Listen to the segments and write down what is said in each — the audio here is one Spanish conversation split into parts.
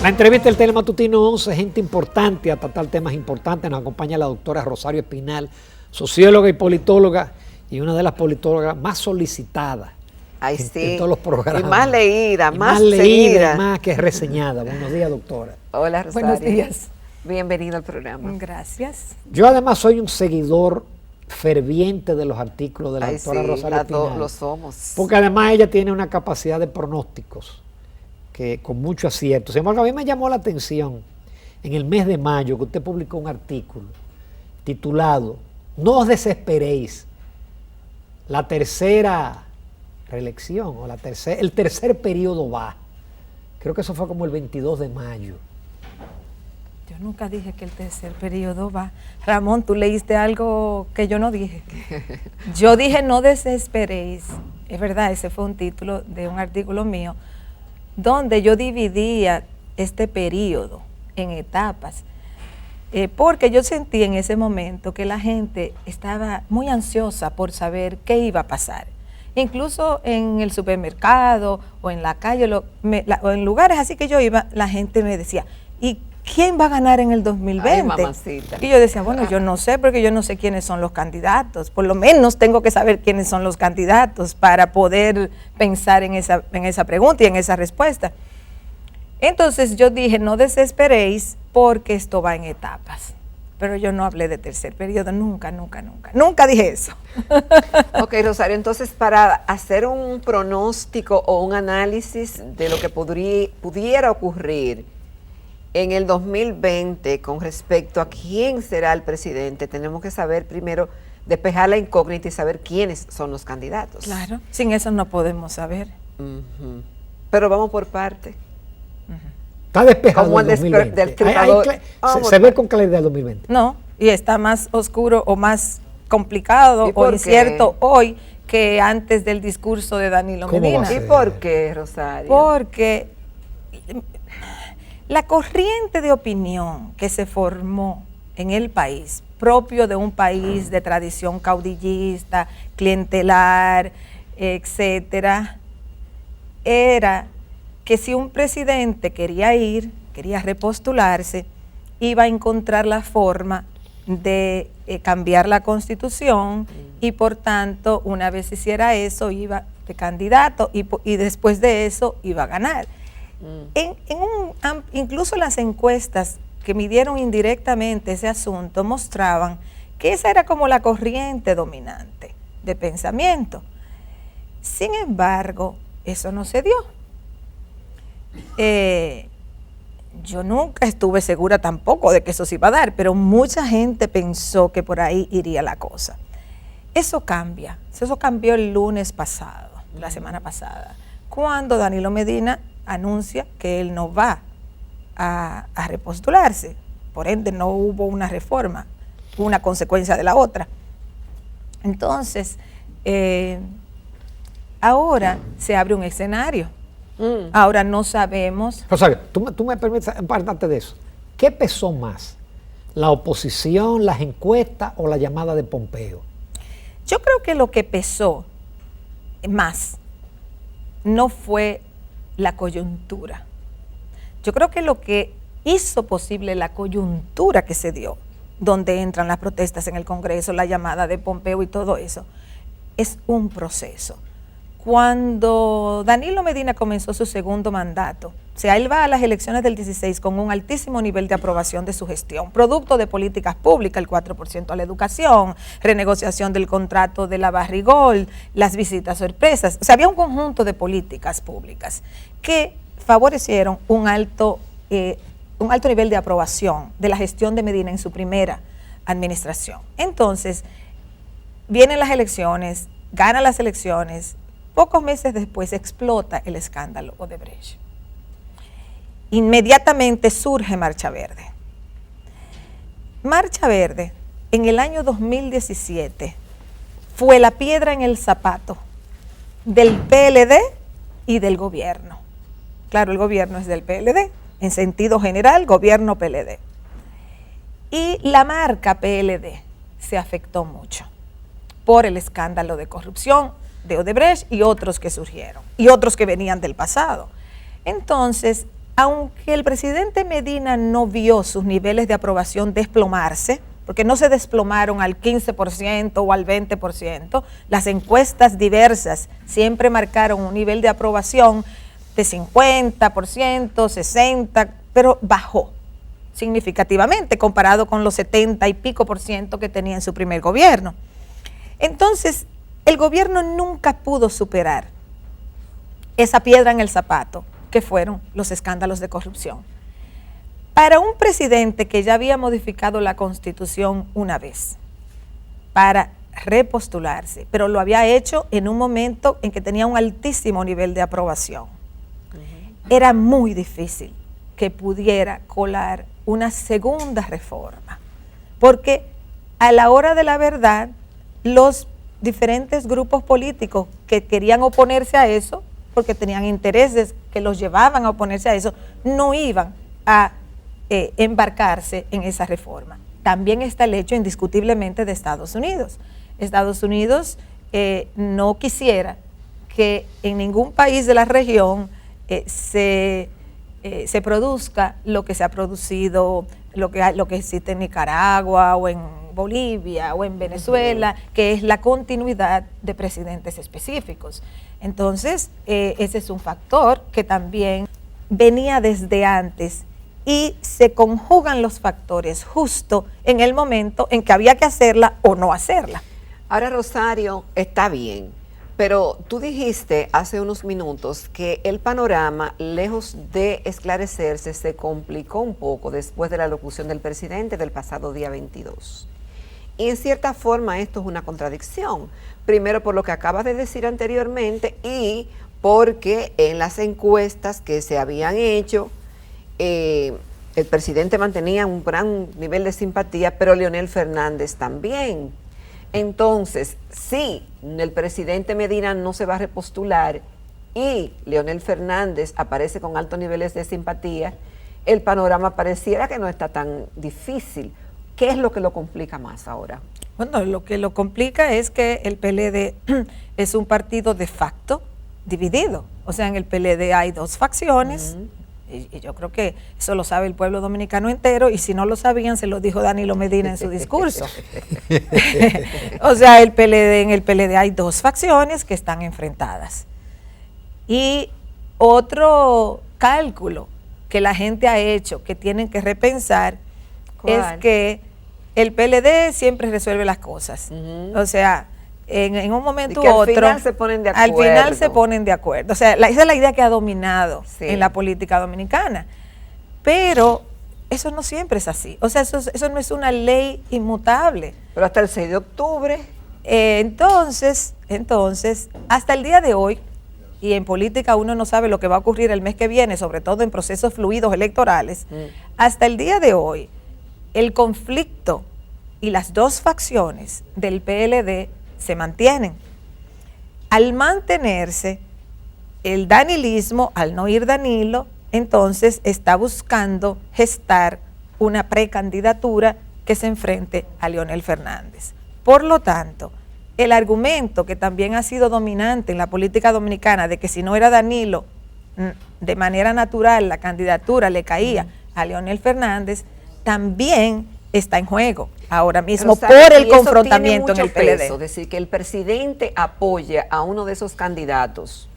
La entrevista del Telematutino 11, gente importante a tratar temas importantes. Nos acompaña la doctora Rosario Espinal, socióloga y politóloga, y una de las politólogas más solicitadas en todos los programas. Y más leída, y más leída, y más que reseñada. Buenos días, doctora. Hola, Rosario. Buenos días. Bienvenido al programa. Gracias. Yo además soy un seguidor ferviente de los artículos de la doctora Rosario Espinal. Lo somos. Porque además ella tiene una capacidad de pronósticos que con mucho acierto. Sin embargo, a mí me llamó la atención en el mes de mayo que usted publicó un artículo titulado "No os desesperéis, la tercera reelección o el tercer periodo va". Creo que eso fue como el 22 de mayo. Yo nunca dije que el tercer periodo va. Ramón, tú leíste algo que yo no dije. Yo dije "no desesperéis". Es verdad, ese fue un título de un artículo mío donde yo dividía este periodo en etapas, porque yo sentí en ese momento que la gente estaba muy ansiosa por saber qué iba a pasar. Incluso en el supermercado o en la calle o en lugares así que yo iba, la gente me decía, ¿y quién va a ganar en el 2020? Ay, mamacita. Y yo decía, bueno, yo no sé, porque yo no sé quiénes son los candidatos. Por lo menos tengo que saber quiénes son los candidatos para poder pensar en esa pregunta y en esa respuesta. Entonces yo dije, no desesperéis porque esto va en etapas. Pero yo no hablé de tercer periodo, nunca dije eso. Ok, Rosario, entonces para hacer un pronóstico o un análisis de lo que pudiera ocurrir en el 2020 con respecto a quién será el presidente, tenemos que saber primero, despejar la incógnita y saber quiénes son los candidatos. Claro, sin eso no podemos saber. Pero vamos por parte. Está despejado Como el 2020. Se ve con claridad el 2020. No, y está más oscuro o más complicado o incierto hoy que antes del discurso de Danilo Medina. ¿Y por qué, Rosario? Porque la corriente de opinión que se formó en el país, propio de un país de tradición caudillista, clientelar, etcétera, era que si un presidente quería repostularse, iba a encontrar la forma de cambiar la Constitución y por tanto, una vez hiciera eso, iba de candidato y después de eso iba a ganar. Incluso las encuestas que midieron indirectamente ese asunto mostraban que esa era como la corriente dominante de pensamiento. Sin embargo, eso no se dio. Yo nunca estuve segura tampoco de que eso se iba a dar, pero mucha gente pensó que por ahí iría la cosa. Eso cambió el lunes pasado, la semana pasada, cuando Danilo Medina anuncia que él no va a repostularse. Por ende, no hubo una reforma, una consecuencia de la otra. Entonces, ahora se abre un escenario. Ahora no sabemos. Rosario, tú me permites apartarte de eso. ¿Qué pesó más? ¿La oposición, las encuestas o la llamada de Pompeo? Yo creo que lo que pesó más no fue la coyuntura. Yo creo que lo que hizo posible la coyuntura que se dio, donde entran las protestas en el Congreso, la llamada de Pompeo y todo eso, es un proceso. Cuando Danilo Medina comenzó su segundo mandato, o sea, él va a las elecciones del 16 con un altísimo nivel de aprobación de su gestión, producto de políticas públicas, el 4% a la educación, renegociación del contrato de la Barrigol, las visitas sorpresas. O sea, había un conjunto de políticas públicas que favorecieron un alto nivel de aprobación de la gestión de Medina en su primera administración. Entonces, vienen las elecciones, gana las elecciones. Pocos meses después explota el escándalo Odebrecht. Inmediatamente surge Marcha Verde. Marcha Verde, en el año 2017, fue la piedra en el zapato del PLD y del gobierno. Claro, el gobierno es del PLD, en sentido general, gobierno PLD. Y la marca PLD se afectó mucho por el escándalo de corrupción de Odebrecht y otros que surgieron, y otros que venían del pasado. Entonces, aunque el presidente Medina no vio sus niveles de aprobación desplomarse, porque no se desplomaron al 15% o al 20%, las encuestas diversas siempre marcaron un nivel de aprobación de 50%, 60%, pero bajó significativamente comparado con los 70 y pico por ciento que tenía en su primer gobierno. Entonces, el gobierno nunca pudo superar esa piedra en el zapato que fueron los escándalos de corrupción. Para un presidente que ya había modificado la Constitución una vez para repostularse, pero lo había hecho en un momento en que tenía un altísimo nivel de aprobación, era muy difícil que pudiera colar una segunda reforma, porque a la hora de la verdad, los diferentes grupos políticos que querían oponerse a eso, porque tenían intereses que los llevaban a oponerse a eso, no iban a embarcarse en esa reforma. También está el hecho indiscutiblemente de Estados Unidos. Estados Unidos no quisiera que en ningún país de la región se produzca lo que se ha producido, lo que existe en Nicaragua o en Bolivia o en Venezuela, que es la continuidad de presidentes específicos. Entonces, ese es un factor que también venía desde antes y se conjugan los factores justo en el momento en que había que hacerla o no hacerla. Ahora, Rosario, está bien, pero tú dijiste hace unos minutos que el panorama, lejos de esclarecerse, se complicó un poco después de la locución del presidente del pasado día 22. Y en cierta forma esto es una contradicción. Primero por lo que acabas de decir anteriormente y porque en las encuestas que se habían hecho, el presidente mantenía un gran nivel de simpatía, pero Leonel Fernández también. Entonces, si el presidente Medina no se va a repostular y Leonel Fernández aparece con altos niveles de simpatía, el panorama pareciera que no está tan difícil. ¿Qué es lo que lo complica más ahora? Bueno, lo que lo complica es que el PLD es un partido de facto dividido. O sea, en el PLD hay dos facciones, y yo creo que eso lo sabe el pueblo dominicano entero, y si no lo sabían, se lo dijo Danilo Medina en su discurso. O sea, en el PLD hay dos facciones que están enfrentadas. Y otro cálculo que la gente ha hecho, que tienen que repensar, es que el PLD siempre resuelve las cosas. O sea, en un momento u otro, al final se ponen de acuerdo. Al final se ponen de acuerdo. O sea, esa es la idea que ha dominado en la política dominicana. Pero eso no siempre es así. O sea, eso no es una ley inmutable. Pero hasta el 6 de octubre. Entonces, hasta el día de hoy, y en política uno no sabe lo que va a ocurrir el mes que viene, sobre todo en procesos fluidos electorales, hasta el día de hoy, el conflicto y las dos facciones del PLD se mantienen. Al mantenerse, el danilismo, al no ir Danilo, entonces está buscando gestar una precandidatura que se enfrente a Leonel Fernández. Por lo tanto, el argumento que también ha sido dominante en la política dominicana de que si no era Danilo, de manera natural la candidatura le caía a Leonel Fernández, también está en juego ahora mismo por el confrontamiento en el PLD. Es decir, que el presidente apoye a uno de esos candidatos.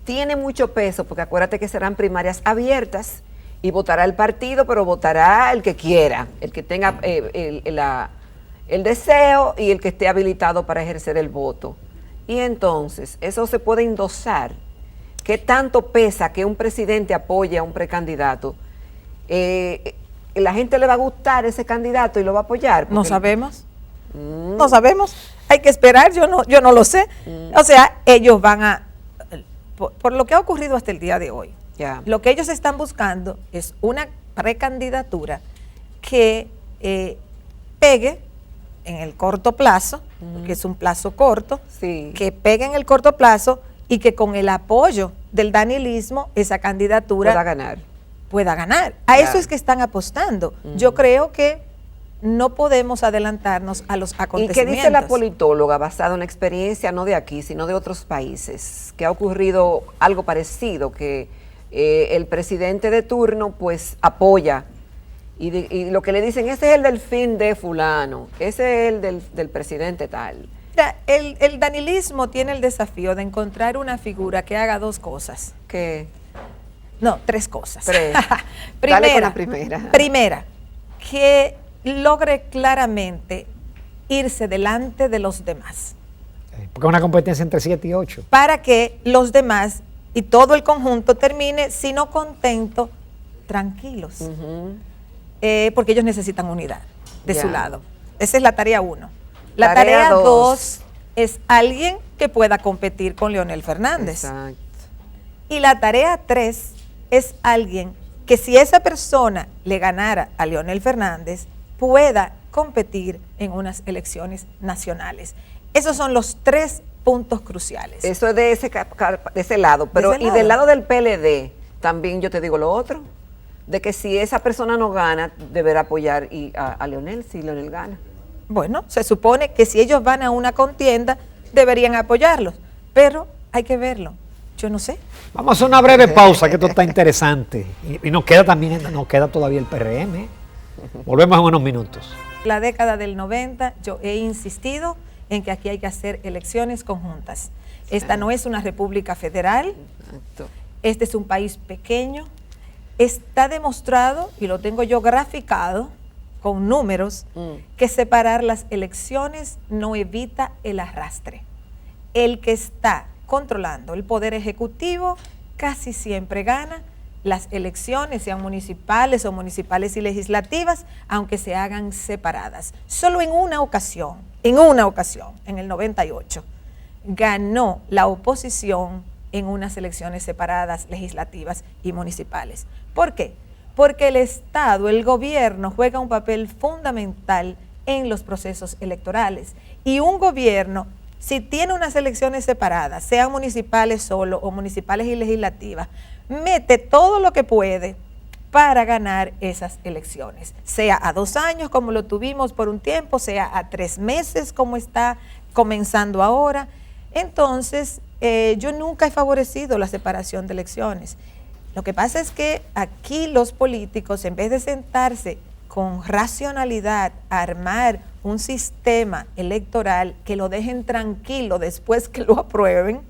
Tiene mucho peso, porque acuérdate que serán primarias abiertas y votará el partido, pero votará el que quiera, el que tenga el deseo y el que esté habilitado para ejercer el voto. Y entonces, eso se puede endosar. ¿Qué tanto pesa que un presidente apoye a un precandidato? ¿La gente le va a gustar ese candidato y lo va a apoyar? No sabemos. No sabemos. Hay que esperar, yo no lo sé. O sea, ellos van a, por lo que ha ocurrido hasta el día de hoy, lo que ellos están buscando es una precandidatura que pegue en el corto plazo, porque es un plazo corto, que pegue en el corto plazo y que con el apoyo del danilismo esa candidatura pueda ganar. A eso es que están apostando. Yo creo que no podemos adelantarnos a los acontecimientos. ¿Y qué dice la politóloga, basada en la experiencia no de aquí, sino de otros países, que ha ocurrido algo parecido, que el presidente de turno pues apoya y lo que le dicen, ese es el delfín de fulano, ese es el del presidente tal. El danilismo tiene el desafío de encontrar una figura que haga dos cosas. ¿Qué? No, tres cosas. Dale con la primera. Primera, que logre claramente irse delante de los demás. Porque es una competencia entre 7 y 8. Para que los demás y todo el conjunto termine, si no contento, tranquilos. Porque ellos necesitan unidad de su lado. Esa es la tarea 1. La tarea 2 es alguien que pueda competir con Leonel Fernández. Exacto. Y la tarea 3 es alguien que, si esa persona le ganara a Leonel Fernández, pueda competir en unas elecciones nacionales. Esos son los 3 puntos cruciales. Eso es de ese lado, pero ¿De ese lado? Y del lado del PLD, también yo te digo lo otro, de que si esa persona no gana, deberá apoyar a Leonel, si Leonel gana. Bueno, se supone que si ellos van a una contienda, deberían apoyarlos, pero hay que verlo. Yo no sé. Vamos a hacer una breve pausa, que esto está interesante. Y nos queda todavía el PRM. Volvemos en unos minutos. La década del 90 yo he insistido en que aquí hay que hacer elecciones conjuntas. Esta no es una república federal, Exacto. este es un país pequeño. Está demostrado, y lo tengo yo graficado con números, que separar las elecciones no evita el arrastre. El que está controlando el poder ejecutivo casi siempre gana las elecciones, sean municipales o municipales y legislativas, aunque se hagan separadas. Solo en una ocasión, en el 98, ganó la oposición en unas elecciones separadas legislativas y municipales. ¿Por qué? Porque el Estado, el gobierno, juega un papel fundamental en los procesos electorales. Y un gobierno, si tiene unas elecciones separadas, sean municipales solo o municipales y legislativas, mete todo lo que puede para ganar esas elecciones, sea a 2 años como lo tuvimos por un tiempo, sea a 3 meses como está comenzando ahora. Entonces, yo nunca he favorecido la separación de elecciones. Lo que pasa es que aquí los políticos, en vez de sentarse con racionalidad a armar un sistema electoral que lo dejen tranquilo después que lo aprueben,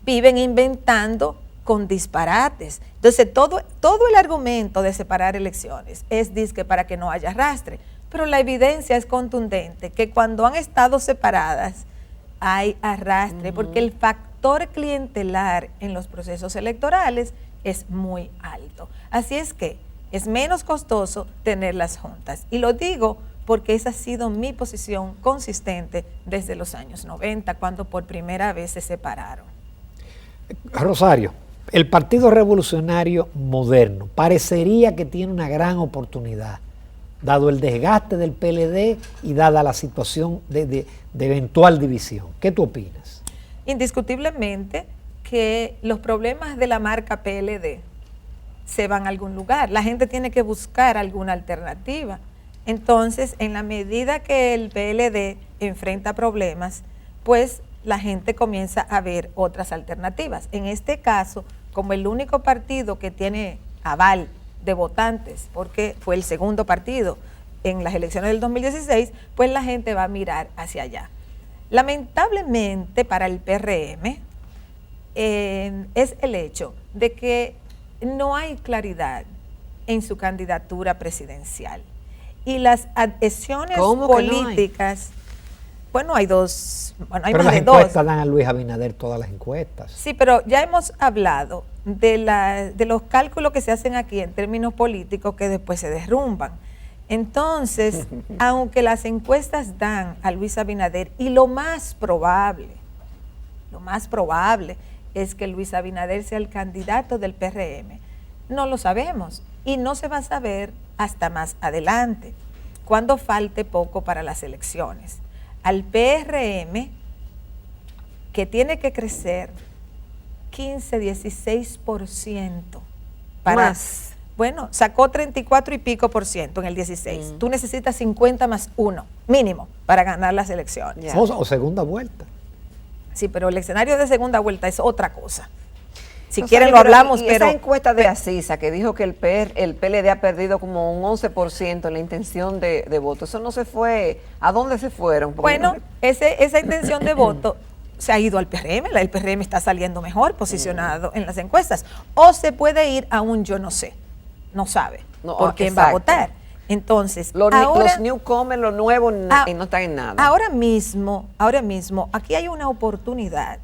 viven inventando con disparates. Entonces, todo el argumento de separar elecciones es dizque para que no haya arrastre, pero la evidencia es contundente que cuando han estado separadas hay arrastre, porque el factor clientelar en los procesos electorales es muy alto. Así es que es menos costoso tenerlas juntas. Y lo digo porque esa ha sido mi posición consistente desde los años 90, cuando por primera vez se separaron. Rosario, el Partido Revolucionario Moderno parecería que tiene una gran oportunidad, dado el desgaste del PLD y dada la situación de eventual división. ¿Qué tú opinas? Indiscutiblemente que los problemas de la marca PLD se van a algún lugar. La gente tiene que buscar alguna alternativa. Entonces, en la medida que el PLD enfrenta problemas, pues la gente comienza a ver otras alternativas. En este caso, como el único partido que tiene aval de votantes, porque fue el segundo partido en las elecciones del 2016, pues la gente va a mirar hacia allá. Lamentablemente para el PRM es el hecho de que no hay claridad en su candidatura presidencial. Y las adhesiones políticas, bueno, hay dos, bueno, hay pero más de las dos. encuestas dan a Luis Abinader todas las encuestas. Sí, pero ya hemos hablado de los cálculos que se hacen aquí en términos políticos que después se derrumban. Entonces, aunque las encuestas dan a Luis Abinader, y lo más probable es que Luis Abinader sea el candidato del PRM, no lo sabemos y no se va a saber hasta más adelante, cuando falte poco para las elecciones. Al PRM, que tiene que crecer 15, 16% para... Más. Bueno, sacó 34 y pico por ciento en el 16. Tú necesitas 50 más 1, mínimo, para ganar las elecciones. O segunda vuelta. Sí, pero el escenario de segunda vuelta es otra cosa. Si Rosario, quieren lo hablamos, y pero... esa encuesta de Asisa que dijo que el PLD ha perdido como un 11% en la intención de voto, eso no se fue, ¿a dónde se fueron? Porque Bueno, esa intención de voto se ha ido al PRM, el PRM está saliendo mejor posicionado en las encuestas, o se puede ir a un yo no sé, no sabe por quién va a votar. Entonces, los ahora, newcomers, los nuevos, no están en nada. Ahora mismo, aquí hay una oportunidad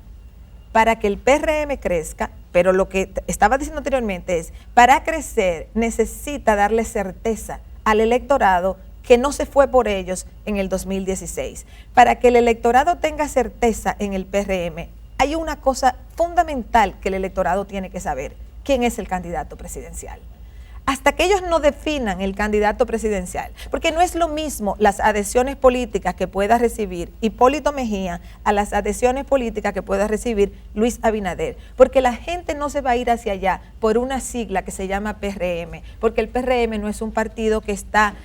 para que el PRM crezca, pero lo que estaba diciendo anteriormente es, para crecer necesita darle certeza al electorado que no se fue por ellos en el 2016. Para que el electorado tenga certeza en el PRM, hay una cosa fundamental que el electorado tiene que saber: quién es el candidato presidencial. Hasta que ellos no definan el candidato presidencial, porque no es lo mismo las adhesiones políticas que pueda recibir Hipólito Mejía a las adhesiones políticas que pueda recibir Luis Abinader, porque la gente no se va a ir hacia allá por una sigla que se llama PRM, porque el PRM no es un partido que está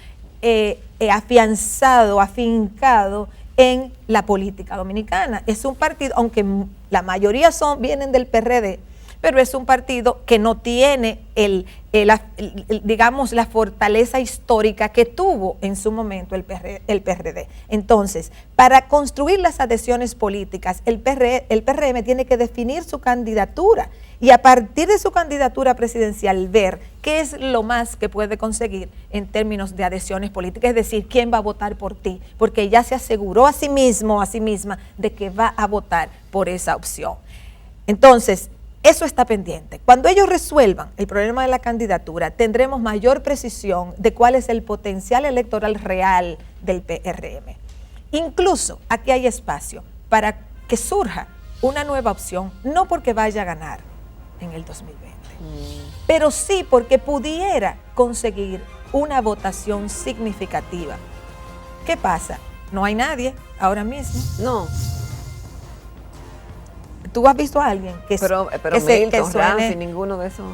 afincado en la política dominicana. Es un partido, aunque la mayoría vienen del PRD, pero es un partido que no tiene digamos, la fortaleza histórica que tuvo en su momento el PRD. Entonces, para construir las adhesiones políticas, el PRM tiene que definir su candidatura y a partir de su candidatura presidencial ver qué es lo más que puede conseguir en términos de adhesiones políticas, es decir, quién va a votar por ti, porque ya se aseguró a sí mismo, a sí misma, de que va a votar por esa opción. Entonces, eso está pendiente. Cuando ellos resuelvan el problema de la candidatura, tendremos mayor precisión de cuál es el potencial electoral real del PRM. Incluso aquí hay espacio para que surja una nueva opción, no porque vaya a ganar en el 2020, pero sí porque pudiera conseguir una votación significativa. ¿Qué pasa? No hay nadie ahora mismo. No. ¿Tú has visto a alguien que Milton, Ramsey, ninguno de esos?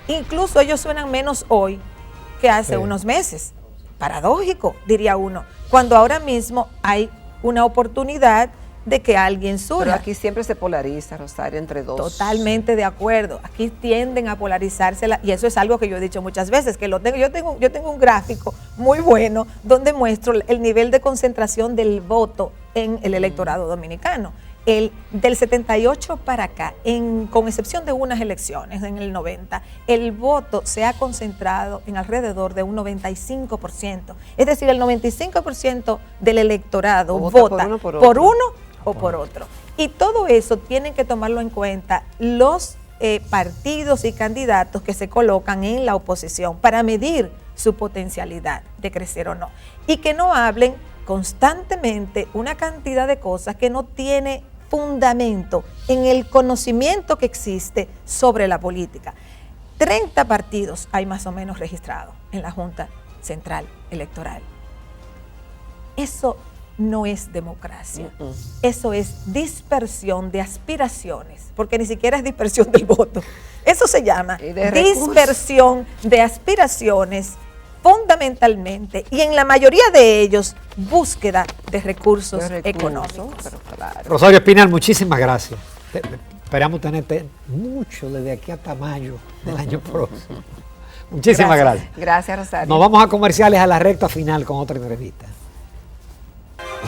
Incluso ellos suenan menos hoy que hace unos meses. Paradójico, diría uno, cuando ahora mismo hay una oportunidad de que alguien surja. Pero aquí siempre se polariza, Rosario, entre dos. Totalmente de acuerdo. Aquí tienden a polarizarse y eso es algo que yo he dicho muchas veces, que yo tengo un gráfico muy bueno donde muestro el nivel de concentración del voto en el electorado dominicano. Del 78 para acá, con excepción de unas elecciones en el 90, el voto se ha concentrado en alrededor de un 95%. Es decir, el 95% del electorado vota por uno o por otro. Y todo eso tienen que tomarlo en cuenta los partidos y candidatos que se colocan en la oposición para medir su potencialidad de crecer o no. Y que no hablen constantemente una cantidad de cosas que no tiene fundamento en el conocimiento que existe sobre la política. 30 partidos hay más o menos registrados en la Junta Central Electoral. Eso no es democracia. Eso es dispersión de aspiraciones, porque ni siquiera es dispersión del voto. Eso se llama dispersión de aspiraciones fundamentalmente, y en la mayoría de ellos, búsqueda de recursos económicos. Claro. Rosario Espinal, muchísimas gracias. Esperamos tenerte mucho desde aquí hasta mayo del año próximo. Muchísimas gracias. Gracias, Rosario. Nos vamos a comerciales a la recta final con otra entrevista.